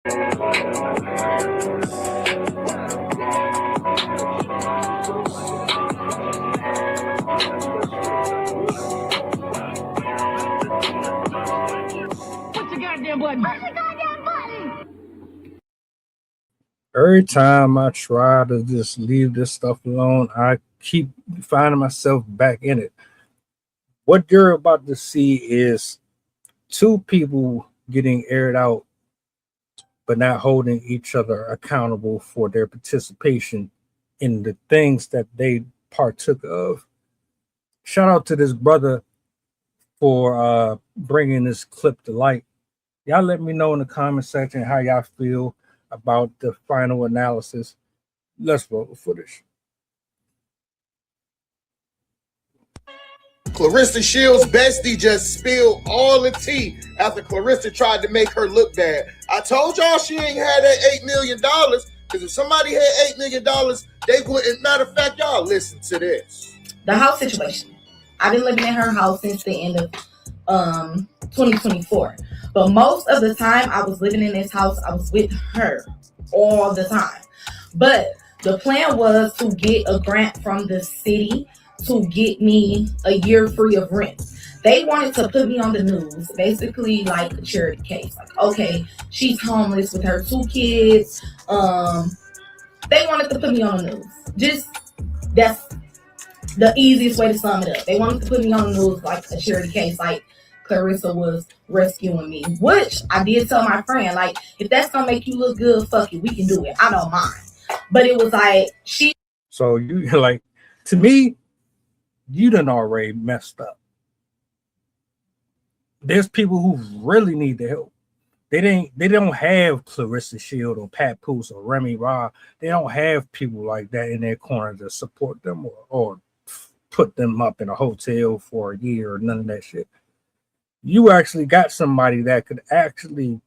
Every time I try to just leave this stuff alone, I keep finding myself back in it. What you're about to see is two people getting aired out, but not holding each other accountable for their participation in the things that they partook of. Shout out to this brother for bringing this clip to light. Y'all let me know in the comment section how y'all feel about the final analysis. Let's roll the footage. Claressa Shield's bestie just spilled all the tea after Claressa tried to make her look bad. I told y'all she ain't had that $8 million, because if somebody had $8 million, they wouldn't. Matter of fact, y'all listen to this. The house situation. I've been living in her house since the end of 2024. But most of the time I was living in this house, I was with her all the time. But the plan was to get a grant from the city to get me a year free of rent. They wanted to put me on the news, basically like a charity case. Like, okay, she's homeless with her 2 kids. They wanted to put me on the news. Just, that's the easiest way to sum it up. They wanted to put me on the news like a charity case, like Claressa was rescuing me, which I did tell my friend, like, if that's gonna make you look good, fuck it, we can do it. I don't mind. But it was like, So you like, to me, you done already messed up. There's people who really need the help. They don't have Claressa Shield or Papoose or Remy Ra. They don't have people like that in their corner to support them or put them up in a hotel for a year or none of that shit. You actually got somebody that could actually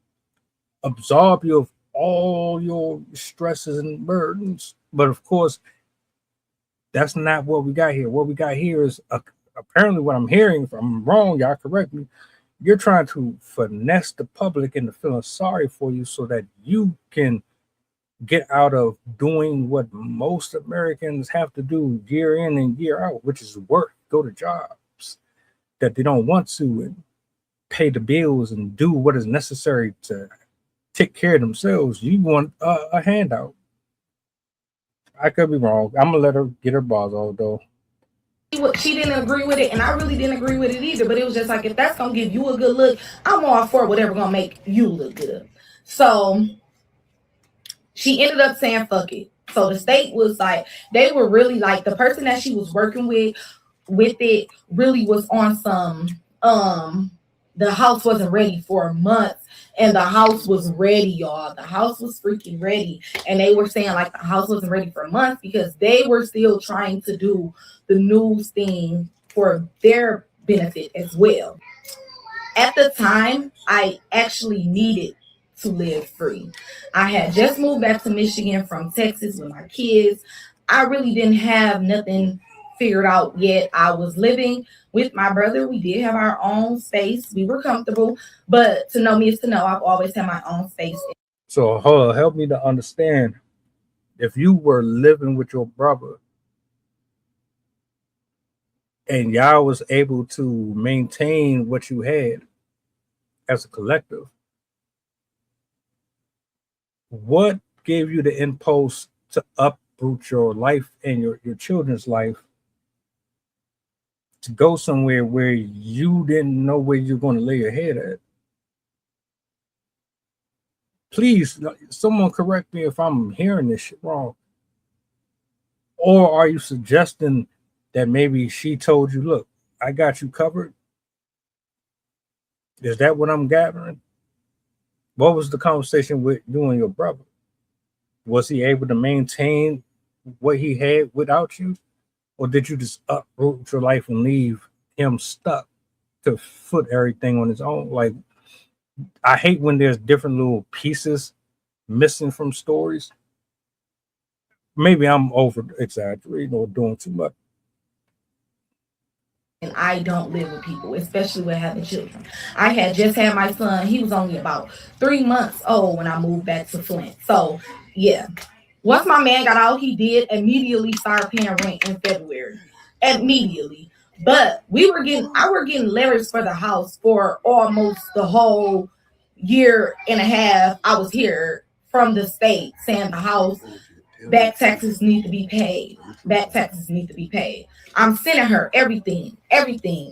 absolve you of all your stresses and burdens. But of course, that's not what we got here. What we got here is apparently what I'm hearing. If I'm wrong, y'all correct me. You're trying to finesse the public into feeling sorry for you so that you can get out of doing what most Americans have to do year in and year out, which is work, go to jobs that they don't want to, and pay the bills and do what is necessary to take care of themselves. You want a handout. I could be wrong. I'm gonna let her get her balls off though. She didn't agree with it, and I really didn't agree with it either. But it was just like, if that's gonna give you a good look, I'm all for whatever gonna make you look good. So she ended up saying fuck it. So the state was like, they were really like, the person that she was working with it really was on some the house wasn't ready for months, and the house was ready, y'all. The house was freaking ready. And they were saying like the house wasn't ready for months because they were still trying to do the news thing for their benefit as well. At the time, I actually needed to live free. I had just moved back to Michigan from Texas with my kids. I really didn't have nothing figured out yet. I was living with my brother. We did have our own space. We were comfortable, but to know me is to know I've always had my own space. So help me to understand, if you were living with your brother and y'all was able to maintain what you had as a collective, what gave you the impulse to uproot your life and your children's life to go somewhere where you didn't know where you're going to lay your head at? Please, someone correct me if I'm hearing this shit wrong. Or are you suggesting that maybe she told you, look, I got you covered? Is that what I'm gathering? What was the conversation with you and your brother? Was he able to maintain what he had without you? Or did you just uproot your life and leave him stuck to foot everything on his own? Like, I hate when there's different little pieces missing from stories. Maybe I'm over exaggerating or doing too much. and I don't live with people, especially with having children. I had just had my son. He was only about 3 months old when I moved back to Flint. So yeah, once my man got out, he did immediately start paying rent in February. Immediately. But I were getting letters for the house for almost the whole year and a half I was here from the state saying the house back taxes need to be paid. Back taxes need to be paid. I'm sending her everything.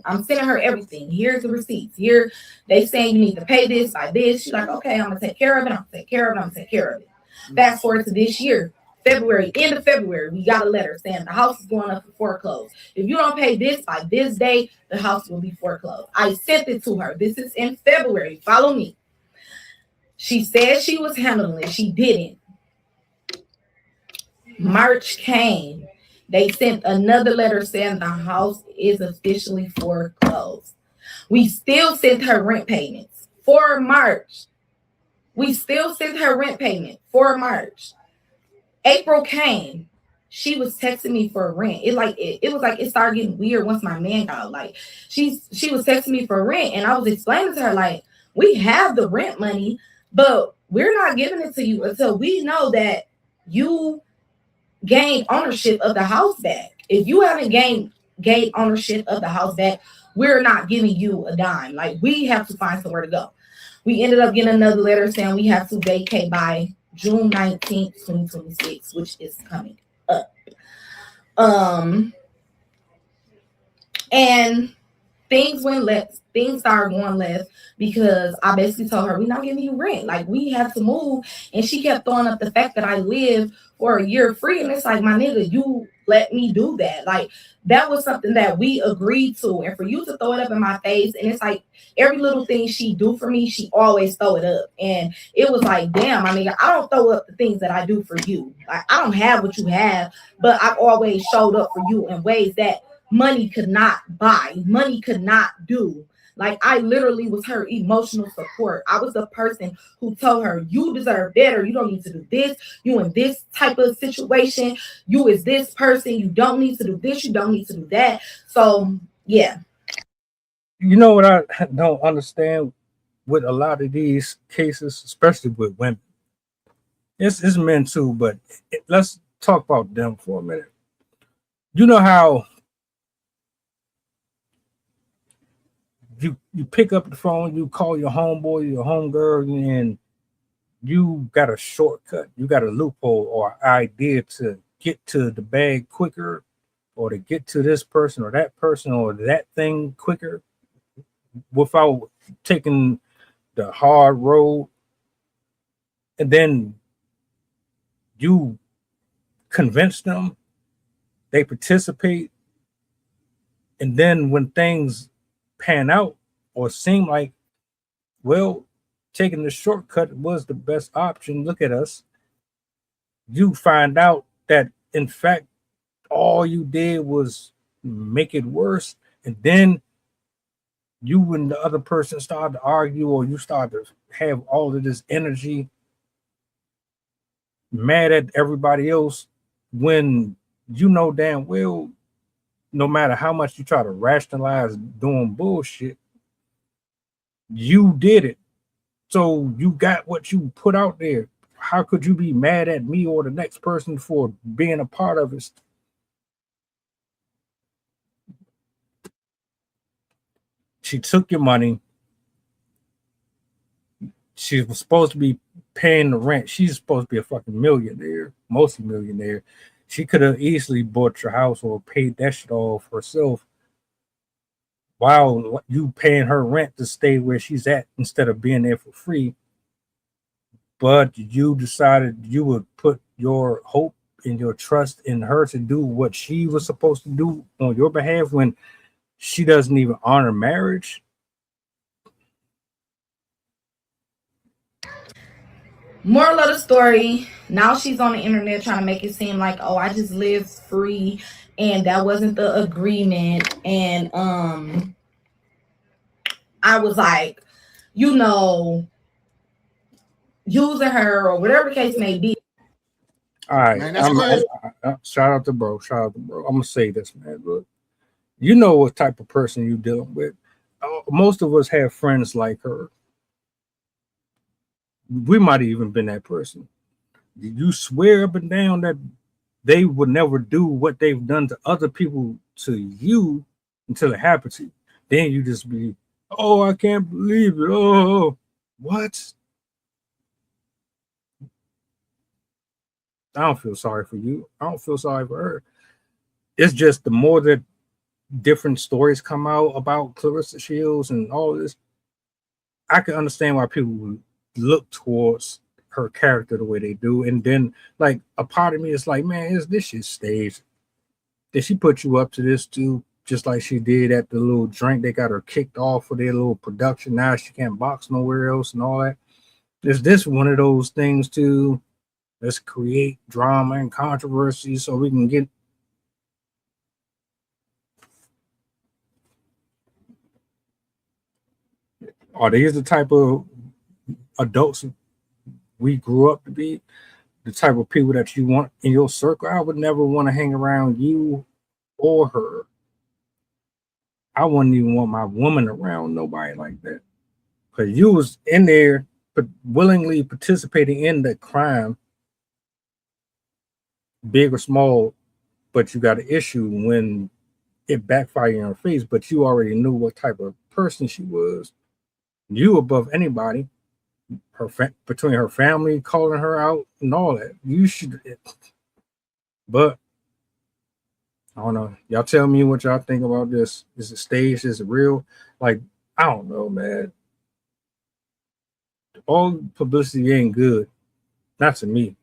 I'm sending her everything. Here's the receipts. Here they saying you need to pay this by this. She's like, okay, I'm gonna take care of it. I'm gonna take care of it. I'm gonna take care of it. Fast forward to this year, February, end of February, we got a letter saying the house is going up for foreclosed. If you don't pay this by this day, the house will be foreclosed. I sent it to her. This is in February. Follow me. She said she was handling it. She didn't. March came. They sent another letter saying the house is officially foreclosed. We still sent her rent payments for March. We still sent her rent payment for March. April came. She was texting me for rent. It was like it started getting weird once my man got out. Like she was texting me for rent, and I was explaining to her like we have the rent money, but we're not giving it to you until we know that you gained ownership of the house back. If you haven't gained ownership of the house back, we're not giving you a dime. Like we have to find somewhere to go. We ended up getting another letter saying we have to vacate by June 19th, 2026, which is coming up. And things went left. Things started going left because I basically told her, we're not giving you rent. Like, we have to move. And she kept throwing up the fact that I lived for a year free. And it's like, my nigga, you let me do that. Like, that was something that we agreed to. And for you to throw it up in my face, and it's like, every little thing she do for me, she always throw it up. And it was like, damn, I mean, I don't throw up the things that I do for you. Like, I don't have what you have, but I've always showed up for you in ways that money could not buy, money could not do. Like, I literally was her emotional support. I was the person who told her, you deserve better. You don't need to do this. You in this type of situation. You is this person. You don't need to do this. You don't need to do that. So, yeah. You know what I don't understand with a lot of these cases, especially with women? It's men too, but let's talk about them for a minute. You know how you pick up the phone, you call your homeboy, your homegirl, and you got a shortcut, you got a loophole or idea to get to the bag quicker, or to get to this person or that person or that thing quicker without taking the hard road. And then you convince them, they participate, and then when things pan out or seem like, well, taking the shortcut was the best option, look at us, you find out that in fact all you did was make it worse. And then you and the other person start to argue, or you start to have all of this energy mad at everybody else, when you know damn well, no matter how much you try to rationalize doing bullshit, you did it. So you got what you put out there. How could you be mad at me or the next person for being a part of it? She took your money. She was supposed to be paying the rent. She's supposed to be a fucking millionaire, multi-millionaire. She could have easily bought your house or paid that shit off herself while you paying her rent to stay where she's at instead of being there for free. But you decided you would put your hope and your trust in her to do what she was supposed to do on your behalf when she doesn't even honor marriage. Moral of the story, now she's on the internet trying to make it seem like, oh, I just lived free and that wasn't the agreement. And I was like, using her or whatever the case may be. All right. Man, shout out to bro. I'm gonna say this, man. Look, You know what type of person you're dealing with. Most of us have friends like her. We might have even been that person. You swear up and down that they would never do what they've done to other people to you until it happened to you. Then you just be, oh, I can't believe it. Oh, what? I don't feel sorry for you. I don't feel sorry for her. It's just the more that different stories come out about Claressa Shields and all this, I can understand why people would look towards her character the way they do. And then, like, a part of me is like, man, is this shit staged? Did she put you up to this too? Just like she did at the little drink, they got her kicked off for their little production. Now she can't box nowhere else and all that. Is this one of those things too? Let's create drama and controversy so we can get. Are these the type of adults we grew up to be? The type of people that you want in your circle? I would never want to hang around you or her. I wouldn't even want my woman around nobody like that. Because you was in there but willingly participating in the crime, big or small, but you got an issue when it backfired in her face, but you already knew what type of person she was. You above anybody, between her family calling her out and all that. You should, but I don't know. Y'all tell me what y'all think about this. Is it staged? Is it real? Like, I don't know, man. All publicity ain't good. Not to me.